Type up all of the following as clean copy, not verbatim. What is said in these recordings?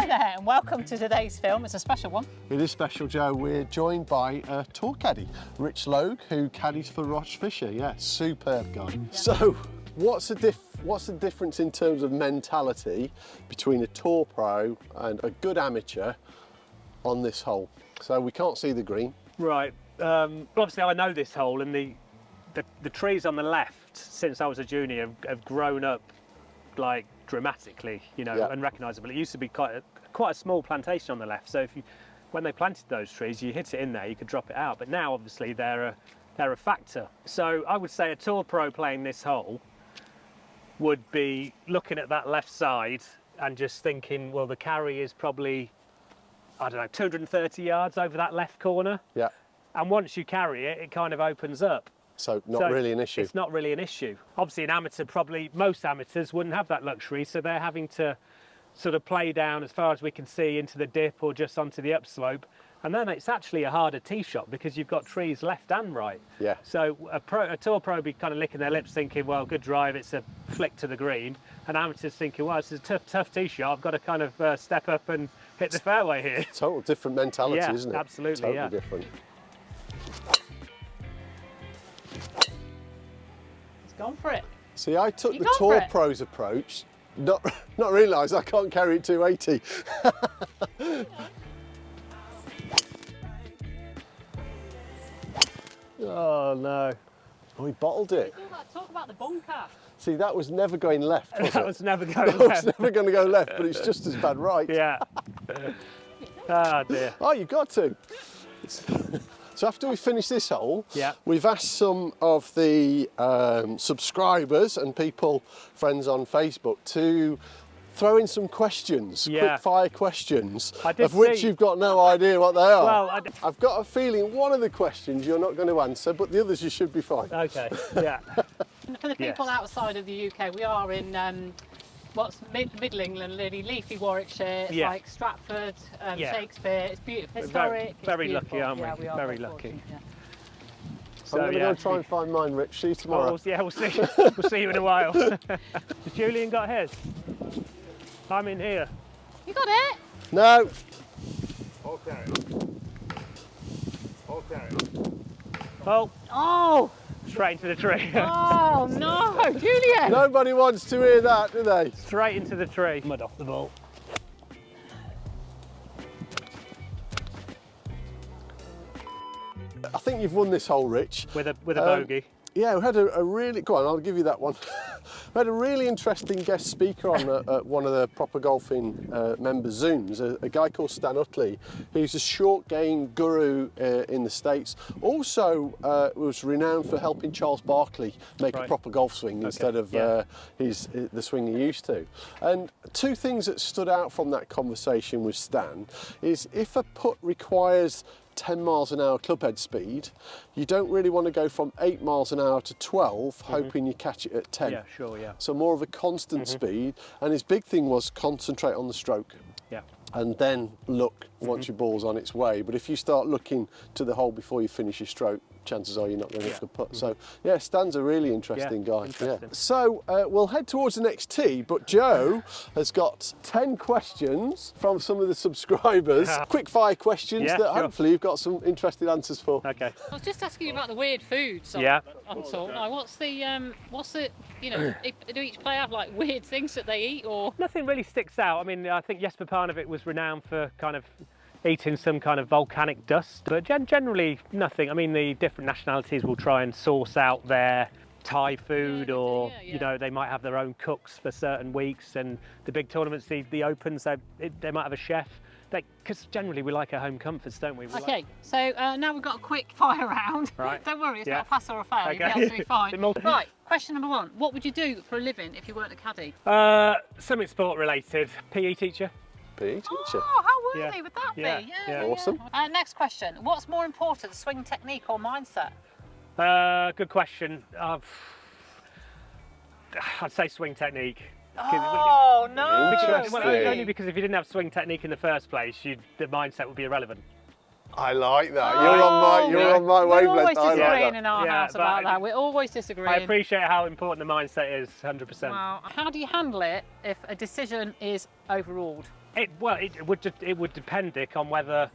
Hi there and welcome to today's film. It's a special one. It is special, Joe. We're joined by a Tour Caddy, Richard Logue, who caddies for Ross Fisher. Yeah, superb guy. Yeah. So, what's the difference in terms of mentality between a Tour Pro and a good amateur on this hole? So we can't see the green. Right. Obviously, I know this hole, and the trees on the left since I was a junior have grown up like dramatically, you know, unrecognisable. It used to be quite a small plantation on the left, so when they planted those trees, you hit it in there, you could drop it out. But now, obviously, they're a factor. So I would say a Tour Pro playing this hole would be looking at that left side and just thinking, well, the carry is probably, I don't know, 230 yards over that left corner. Yeah. And once you carry it, it kind of opens up. So not really an issue. It's not really an issue. Obviously an amateur, probably most amateurs wouldn't have that luxury, so they're having to sort of play down as far as we can see into the dip or just onto the upslope. And then it's actually a harder tee shot because you've got trees left and right. Yeah. So a Tour Pro be kind of licking their lips thinking, well, good drive, it's a flick to the green. And amateurs thinking, well, this is a tough tee shot, I've got to kind of step up and hit the fairway here. Total different mentality, isn't it? Absolutely, totally different. Gone for it. See, I took the Tour Pro's approach, not realise I can't carry it 280. Oh no. Oh, he bottled it. Talk about the bunker. See, that was never going left, was it? That was never going left. That was never going to go left, but it's just as bad right. Yeah. Oh dear. Oh, you've got to. So after we finish this hole, we've asked some of the subscribers and friends on Facebook, to throw in some questions, quick fire questions, of which you've got no idea what they are. Well, I've got a feeling one of the questions you're not going to answer, but the others you should be fine. Okay, yeah. For the people outside of the UK, we are in what's Middle England, really leafy Warwickshire. It's like Stratford, Shakespeare. It's beautiful, historic. Very lucky, aren't we? We are very lucky. So, I'm going to go and try and find mine, Rich. See you tomorrow. Oh, yeah, we'll see. We'll see you in a while. Has Julian got his? I'm in here. You got it? No. Okay. Oh. Oh. Straight into the tree. Oh no, Julian! Nobody wants to hear that, do they? Straight into the tree. Mud off the ball. I think you've won this hole, Rich. With a bogey. Yeah, we had a really, go on, I'll give you that one. We had a really interesting guest speaker on one of the Proper Golfing members' Zooms, a guy called Stan Utley, who's a short game guru in the States. Also was renowned for helping Charles Barkley make a proper golf swing instead of the swing he used to. And two things that stood out from that conversation with Stan is if a putt requires 10 miles an hour clubhead speed, you don't really want to go from 8 miles an hour to 12 hoping you catch it at 10. Yeah, sure, yeah. So more of a constant speed, and his big thing was concentrate on the stroke. Yeah. And then look once your ball's on its way. But if you start looking to the hole before you finish your stroke, chances are you're not going to hit the putt. So yeah, Stan's a really interesting guy. Interesting. So we'll head towards the next tee, but Joe has got 10 questions from some of the subscribers. Quick fire questions that hopefully you've got some interesting answers for. Okay. I was just asking you about the weird foods on tour. Now, what's the you know, do each player have like weird things that they eat, or? Nothing really sticks out. I mean, I think Jesper Parnevik was renowned for kind of eating some kind of volcanic dust, but generally nothing. I mean, the different nationalities will try and source out their Thai food, or you know, they might have their own cooks for certain weeks, and the big tournaments, the Opens, they might have a chef. Because generally we like our home comforts, don't we? Okay, so now we've got a quick fire round. Right. Don't worry, it's not a pass or a fail. You'll be absolutely fine. Right, question number one. What would you do for a living if you weren't a caddy? Something sport related. PE teacher. PE teacher. Oh, how worthy would that be? Yeah. Awesome. Next question. What's more important, swing technique or mindset? Good question. I'd say swing technique. Oh no! Only because if you didn't have swing technique in the first place, the mindset would be irrelevant. I like that. You're on my wavelength. We're always disagreeing in our house about that. We're always disagreeing. I appreciate how important the mindset is, 100%. Wow. How do you handle it if a decision is overruled? It would depend, Dick, on whether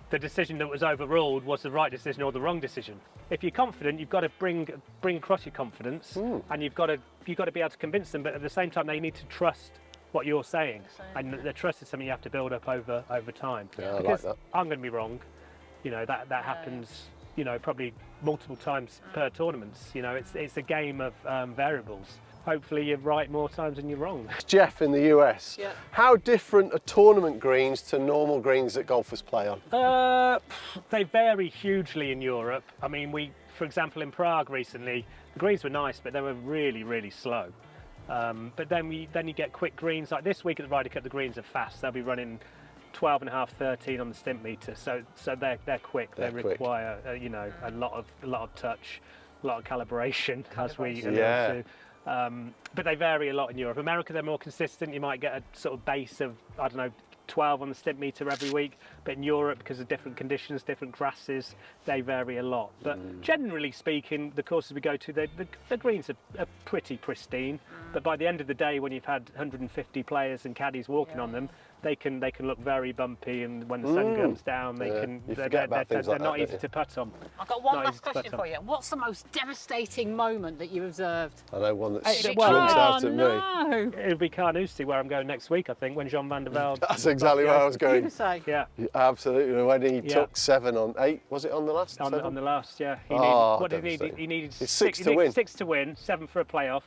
the decision that was overruled was the right decision or the wrong decision. If you're confident, you've got to bring across your confidence, and you've got to be able to convince them. But at the same time, they need to trust what you're saying, and the trust is something you have to build up over time. Yeah, because I like that. I'm going to be wrong. You know, that happens. You know, probably multiple times per tournaments. You know, it's a game of variables. Hopefully you're right more times than you're wrong. Jeff in the US, Yeah. how different are tournament greens to normal greens that golfers play on? They vary hugely in Europe. I mean, for example, in Prague recently, the greens were nice, but they were really, really slow. But then you get quick greens. Like this week at the Ryder Cup, the greens are fast. They'll be running 12.5, 13 on the stimp meter. So they're quick. They require you know, a lot of touch, a lot of calibration, as we alluded to. But they vary a lot in Europe. America, they're more consistent. You might get a sort of base of, I don't know, 12 on the stimp meter every week. But in Europe, because of different conditions, different grasses, they vary a lot. But generally speaking, the courses we go to, the greens are pretty pristine. But by the end of the day, when you've had 150 players and caddies walking on them, they can look very bumpy, and when the sun comes down, they're not easy to putt on. I've got one last question for you. What's the most devastating moment that you observed? I know one that jumps well, out at me. No. It'll be Carnoustie, where I'm going next week, I think, when Jean van der Velde. That's exactly where I was going. You say? Yeah. Absolutely. When he took 7 on 8, was it on the last? On the last, yeah. Oh, What did he need? He needed It's 6 to win. 6 to win, 7 for a playoff.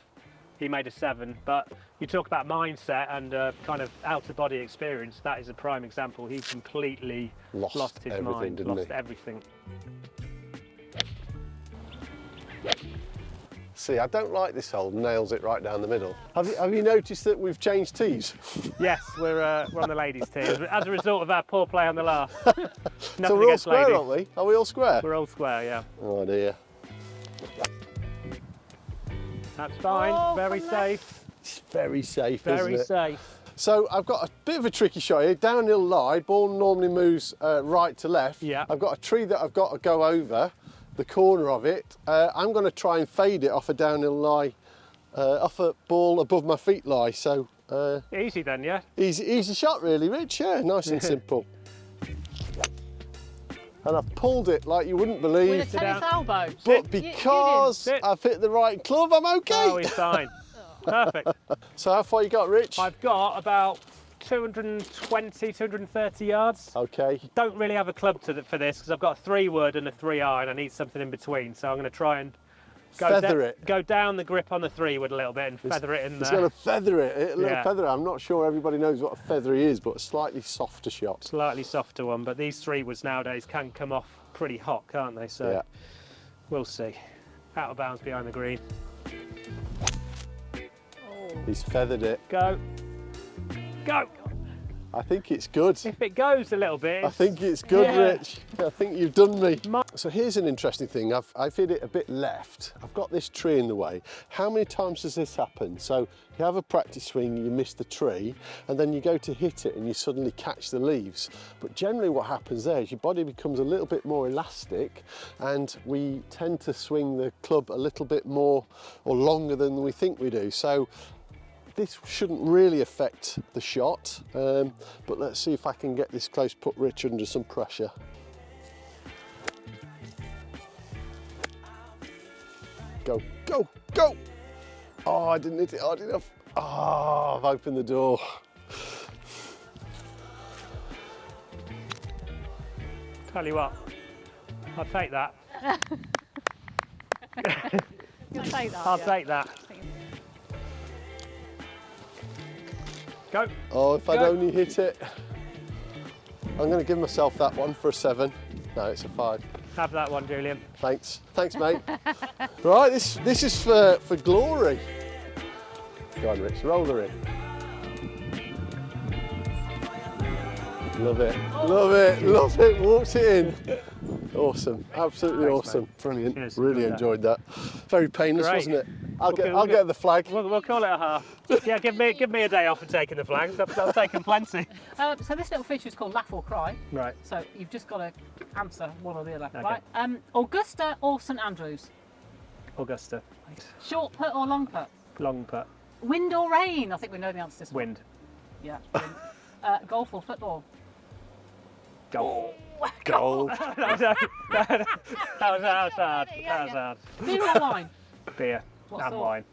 He made a 7, but you talk about mindset and kind of out-of-body experience. That is a prime example. He completely lost his mind, lost everything. See, I don't like this hole. Nails it right down the middle. Have you noticed that we've changed tees? Yes, we're on the ladies' tee as a result of our poor play on the last. So we're all square, aren't we? Are we all square? We're all square, yeah. Oh dear. That's fine. Oh, very safe. It's very safe, Very isn't it? safe. So I've got a bit of a tricky shot here. Downhill lie, ball normally moves right to left. Yeah. I've got a tree that I've got to go over, the corner of it. I'm going to try and fade it off a downhill lie, off a ball above my feet lie. So easy then, yeah? Easy shot really, Rich. Yeah, nice and simple. And I've pulled it like you wouldn't believe. With a tennis elbow. But because I've hit the right club, I'm okay. Oh, he's fine. Perfect. So how far you got, Rich? I've got about 220, 230 yards. Okay. Don't really have a club for this because I've got a 3-wood and a 3-iron. I need something in between, so I'm going to try and go down the grip on the 3-wood a little bit and feather it in there. It's going to feather it. A little Yeah. feather. I'm not sure everybody knows what a feathery is, but a slightly softer shot. Slightly softer one, but these 3-woods nowadays can come off pretty hot, can't they? So Yeah. we'll see. Out of bounds behind the green. He's feathered it. Go. Go. I think it's good. If it goes a little bit. I think it's good, Yeah. Rich. I think you've done me. So here's an interesting thing. I've hit it a bit left. I've got this tree in the way. How many times does this happen? So you have a practice swing, you miss the tree, and then you go to hit it and you suddenly catch the leaves. But generally what happens there is your body becomes a little bit more elastic, and we tend to swing the club a little bit more or longer than we think we do. So this shouldn't really affect the shot, but let's see if I can get this close, put Rich under some pressure. Go, go, go! Oh, I didn't hit it hard enough. Oh, I've opened the door. Tell you what, I'll take that. You'll take that. I'll take that. Go. Oh, if I'd Go. only hit it. I'm going to give myself that one for a 7. No, it's a 5. Have that one, Julian. Thanks, mate. Right, this is for glory. Go on, Rich, roll her in. Love it, love it, love it. Walked it in. Awesome, absolutely awesome. Brilliant. Cheers. Really enjoyed that. Very painless, Great. wasn't it? I'll get the flag. We'll call it a half. Yeah, give me a day off for taking the flags. I've taken plenty. So this little feature is called Laugh or Cry. Right. So you've just got to answer one or the other, Okay. right? Augusta or St Andrews? Augusta. Short putt or long putt? Long putt. Wind or rain? I think we know the answer to this one. Wind. Yeah. Wind. Golf or football? Golf. Gold. That was hard. That was hard. Beer or wine? Beer What and sort? wine.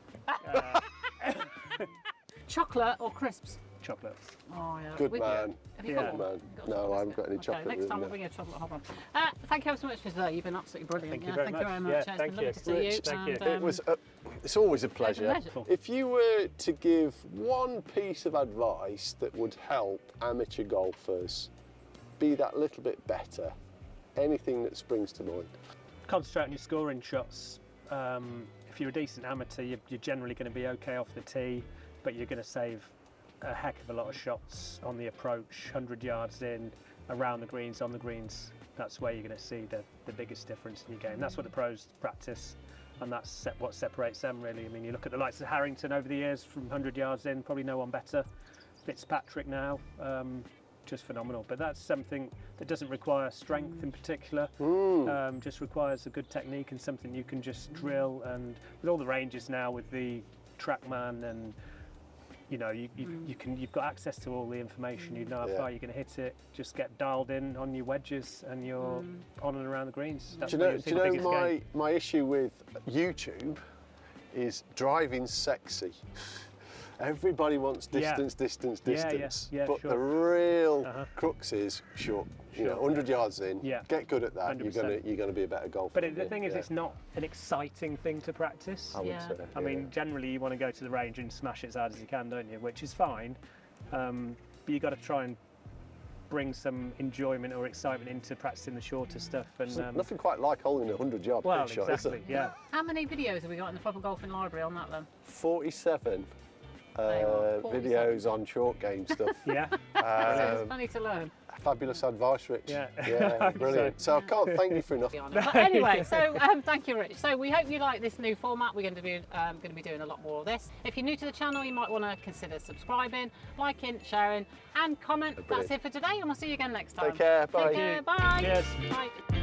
Chocolate or crisps? Chocolate. Oh, yeah. Good man. Have you Yeah. got Good one? man. You've got No, some I haven't got any biscuits? chocolate Okay, next with time me. we'll bring you a chocolate. Hold on. Thank you ever so much for today. You've been absolutely brilliant. Thank you very Thank you very much. much. Yeah, It's been thank lovely you. to see you. Rich, thank you. and, It was. It's always a pleasure. pleasure. If you were to give one piece of advice that would help amateur golfers be that little bit better, anything that springs to mind? Concentrate on your scoring shots. If you're a decent amateur, you're generally going to be okay off the tee, but you're going to save a heck of a lot of shots on the approach, 100 yards in, around the greens, on the greens. That's where you're going to see the biggest difference in your game. That's what the pros practice, and that's what separates them really. I mean, you look at the likes of Harrington over the years from 100 yards in, probably no one better. Fitzpatrick now, just phenomenal. But that's something that doesn't require strength in particular, just requires a good technique and something you can just drill. And with all the ranges now, with the TrackMan, and you know, you've got access to all the information. You know how far you're going to hit it. Just get dialed in on your wedges, and you're on and around the greens. That's Do you know my issue with YouTube is driving sexy. Everybody wants distance, distance. Yeah, but sure. the real crux is short. You know, 100 yards in. Yeah. Get good at that. 100%. You're gonna be a better golfer. But the thing is, it's not an exciting thing to practice. I would Yeah. say. I mean, generally you want to go to the range and smash it as hard as you can, don't you? Which is fine, but you've got to try and bring some enjoyment or excitement into practicing the shorter stuff. And nothing quite like holding a 100-yard well, pitch shot, exactly, is it? yeah. How many videos have we got in the Proper Golfing Library on that then? 47 There you are, 47. videos on short game stuff. Yeah, There's plenty to learn. Fabulous advice, Rich. Yeah. Brilliant. So I can't thank you for enough. But anyway, so thank you, Rich. So we hope you like this new format. We're going to be doing a lot more of this. If you're new to the channel, you might want to consider subscribing, liking, sharing, and comment. Brilliant. That's it for today, and we'll see you again next time. Take care. Bye. Take care. Bye. Cheers. Bye.